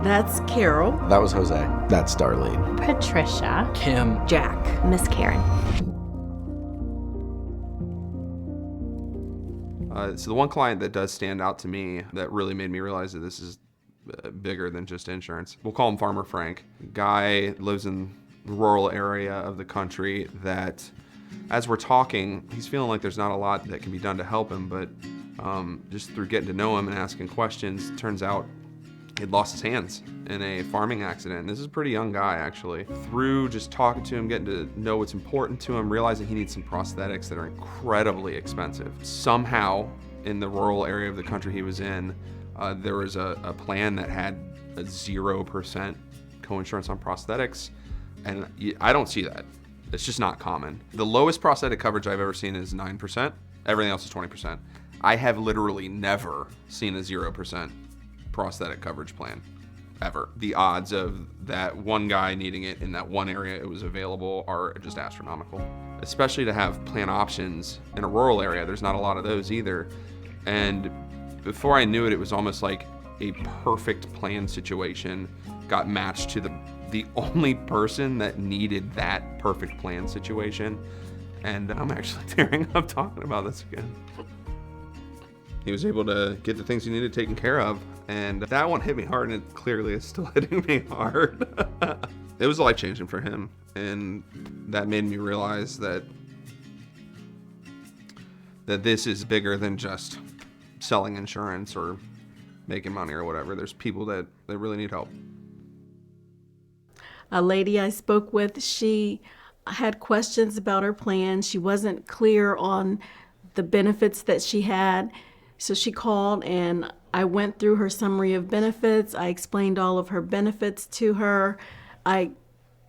That's Carol. That was Jose. That's Darlene. Patricia. Kim. Jack. Miss Karen. So the one client that does stand out to me that really made me realize that this is bigger than just insurance. We'll call him Farmer Frank. Guy lives in the rural area of the country that, as we're talking, he's feeling like there's not a lot that can be done to help him, but just through getting to know him and asking questions, turns out he'd lost his hands in a farming accident. This is a pretty young guy, actually. Through just talking to him, getting to know what's important to him, realizing he needs some prosthetics that are incredibly expensive. Somehow, in the rural area of the country he was in, there was a plan that had a 0% coinsurance on prosthetics, and I don't see that. It's just not common. The lowest prosthetic coverage I've ever seen is 9%. Everything else is 20%. I have literally never seen a 0% prosthetic coverage plan, ever. The odds of that one guy needing it in that one area it was available are just astronomical. Especially to have plan options in a rural area, there's not a lot of those either. And before I knew it, it was almost like a perfect plan situation got matched to the only person that needed that perfect plan situation. And I'm actually tearing up talking about this again. He was able to get the things he needed taken care of, and that one hit me hard, and it clearly is still hitting me hard. It was life-changing for him, and that made me realize that this is bigger than just selling insurance or making money or whatever. There's people that really need help. A lady I spoke with, she had questions about her plan. She wasn't clear on the benefits that she had. So she called and I went through her summary of benefits. I explained all of her benefits to her. I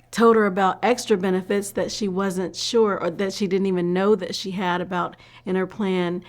told her about extra benefits that she wasn't sure or that she didn't even know that she had about in her plan.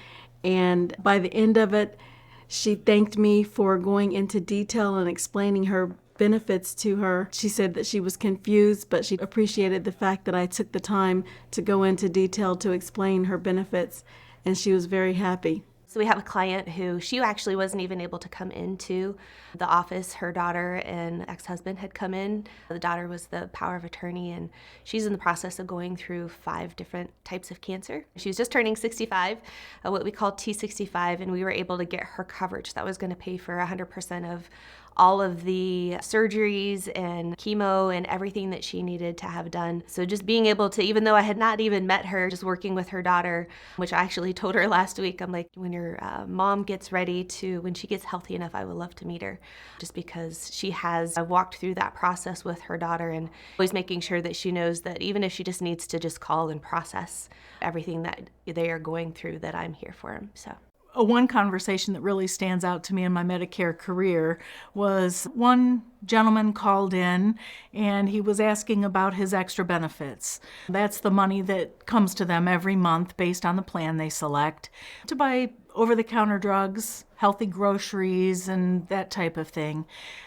And by the end of it, she thanked me for going into detail and explaining her benefits to her. She said that she was confused, but she appreciated the fact that I took the time to go into detail to explain her benefits, and she was very happy. So we have a client who she actually wasn't even able to come into the office. Her daughter and ex-husband had come in. The daughter was the power of attorney, and she's in the process of going through 5 different types of cancer. She was just turning 65, what we call T65, and we were able to get her coverage that was going to pay for 100% of all of the surgeries and chemo and everything that she needed to have done. So just being able to, even though I had not even met her, just working with her daughter, which I actually told her last week, I'm like, when your mom gets ready to, when she gets healthy enough, I would love to meet her, just because she has walked through that process with her daughter, and always making sure that she knows that even if she just needs to just call and process everything that they are going through, that I'm here for them. So. One conversation that really stands out to me in my Medicare career was one gentleman called in and he was asking about his extra benefits. That's the money that comes to them every month based on the plan they select to buy over-the-counter drugs, healthy groceries, and that type of thing.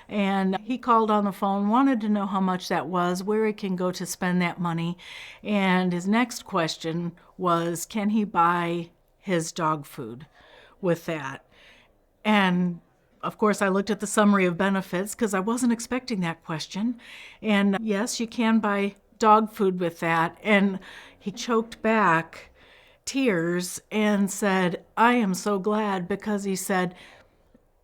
And he called on the phone, wanted to know how much that was, where he can go to spend that money. And his next question was, can he buy his dog food with that? And of course I looked at the summary of benefits because I wasn't expecting that question. And yes, you can buy dog food with that. And he choked back tears and said, I am so glad, because he said,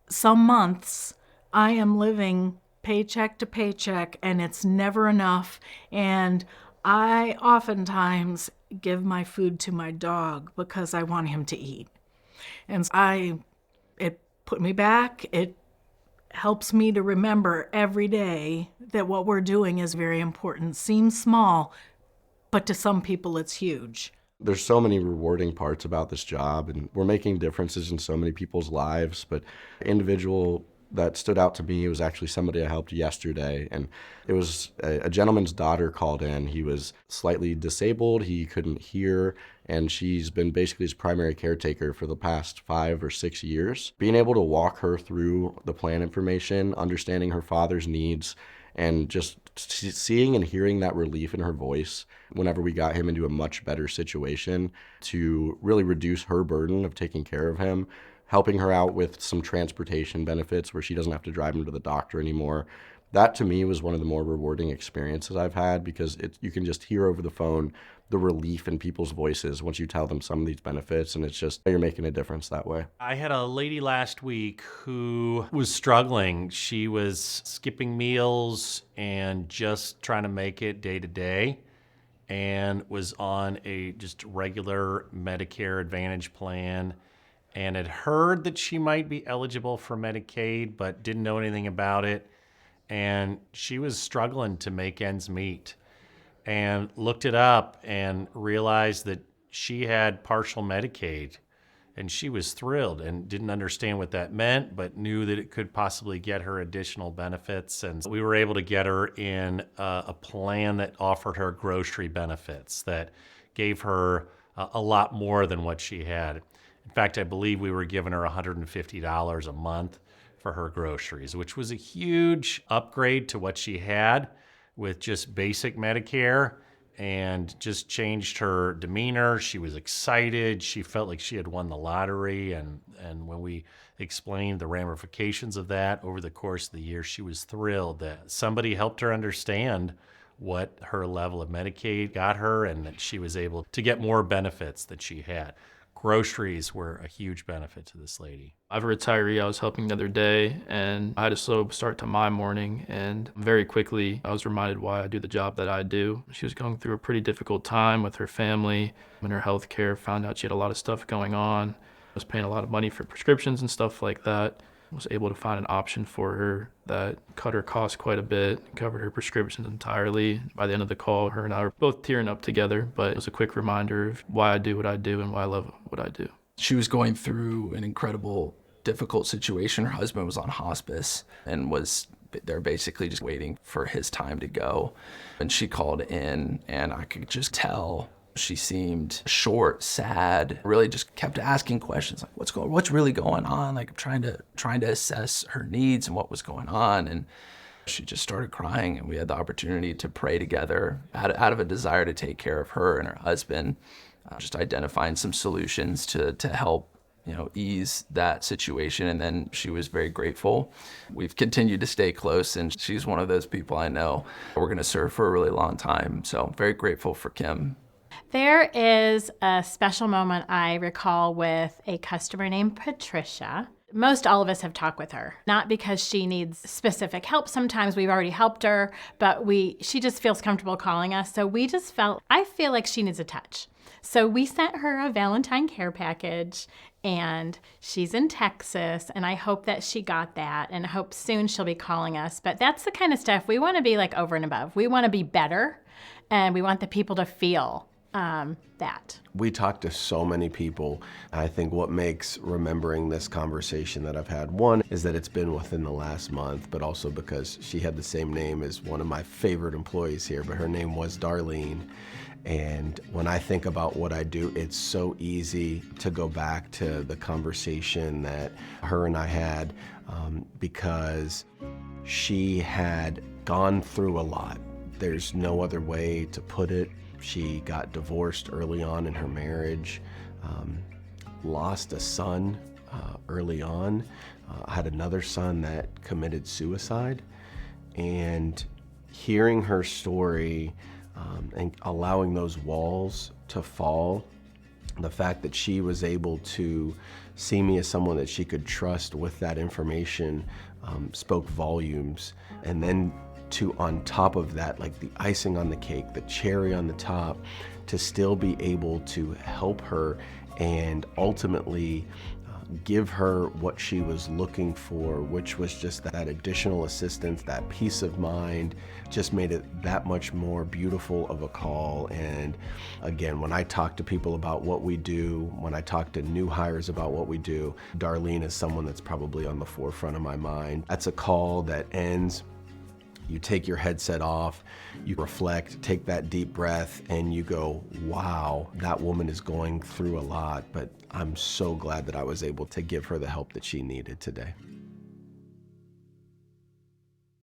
some months I am living paycheck to paycheck and it's never enough. And I oftentimes give my food to my dog because I want him to eat. And it put me back. It helps me to remember every day that what we're doing is very important. Seems small, but to some people it's huge. There's so many rewarding parts about this job, and we're making differences in so many people's lives, but individual that stood out to me was actually somebody I helped yesterday, and it was a gentleman's daughter called in. He was slightly disabled, he couldn't hear, and she's been basically his primary caretaker for the past 5 or 6 years. Being able to walk her through the plan information, understanding her father's needs, and just seeing and hearing that relief in her voice whenever we got him into a much better situation to really reduce her burden of taking care of him helping her out with some transportation benefits where she doesn't have to drive him to the doctor anymore. That to me was one of the more rewarding experiences I've had, because you can just hear over the phone the relief in people's voices once you tell them some of these benefits, and it's just, you're making a difference that way. I had a lady last week who was struggling. She was skipping meals and just trying to make it day to day, and was on a just regular Medicare Advantage plan, and had heard that she might be eligible for Medicaid but didn't know anything about it. And she was struggling to make ends meet, and looked it up and realized that she had partial Medicaid, and she was thrilled and didn't understand what that meant, but knew that it could possibly get her additional benefits. And we were able to get her in a plan that offered her grocery benefits that gave her a lot more than what she had. In fact, I believe we were giving her $150 a month for her groceries, which was a huge upgrade to what she had with just basic Medicare, and just changed her demeanor. She was excited. She felt like she had won the lottery. And when we explained the ramifications of that over the course of the year, she was thrilled that somebody helped her understand what her level of Medicaid got her, and that she was able to get more benefits that she had. Groceries were a huge benefit to this lady. I have a retiree I was helping the other day, and I had a slow start to my morning, and very quickly I was reminded why I do the job that I do. She was going through a pretty difficult time with her family and her health care, found out she had a lot of stuff going on, was paying a lot of money for prescriptions and stuff like that. Was able to find an option for her that cut her costs quite a bit, covered her prescriptions entirely. By the end of the call, her and I were both tearing up together, but it was a quick reminder of why I do what I do and why I love what I do. She was going through an incredible, difficult situation. Her husband was on hospice and was there basically just waiting for his time to go. And she called in, and I could just tell she seemed short, sad, really just kept asking questions like, what's really going on? Like trying to assess her needs and what was going on. And she just started crying, and we had the opportunity to pray together out of a desire to take care of her and her husband, just identifying some solutions to help ease that situation. And then she was very grateful. We've continued to stay close, and she's one of those people I know we're going to serve for a really long time. So very grateful for Kim. There is a special moment I recall with a customer named Patricia. Most all of us have talked with her, not because she needs specific help. Sometimes we've already helped her, but she just feels comfortable calling us. So we just I feel like she needs a touch. So we sent her a Valentine care package, and she's in Texas, and I hope that she got that, and I hope soon she'll be calling us. But that's the kind of stuff we want to be like over and above. We want to be better, and we want the people to feel that. We talked to so many people. I think what makes remembering this conversation that I've had, one, is that it's been within the last month, but also because she had the same name as one of my favorite employees here, but her name was Darlene. And when I think about what I do, it's so easy to go back to the conversation that her and I had, because she had gone through a lot. There's no other way to put it. She got divorced early on in her marriage, lost a son early on, had another son that committed suicide. And hearing her story and allowing those walls to fall, the fact that she was able to see me as someone that she could trust with that information spoke volumes. And then on top of that, like the icing on the cake, the cherry on the top, to still be able to help her and ultimately give her what she was looking for, which was just that additional assistance, that peace of mind, just made it that much more beautiful of a call. And again, when I talk to people about what we do, when I talk to new hires about what we do, Darlene is someone that's probably on the forefront of my mind. That's a call that ends. You take your headset off, you reflect, take that deep breath, and you go, wow, that woman is going through a lot, but I'm so glad that I was able to give her the help that she needed today.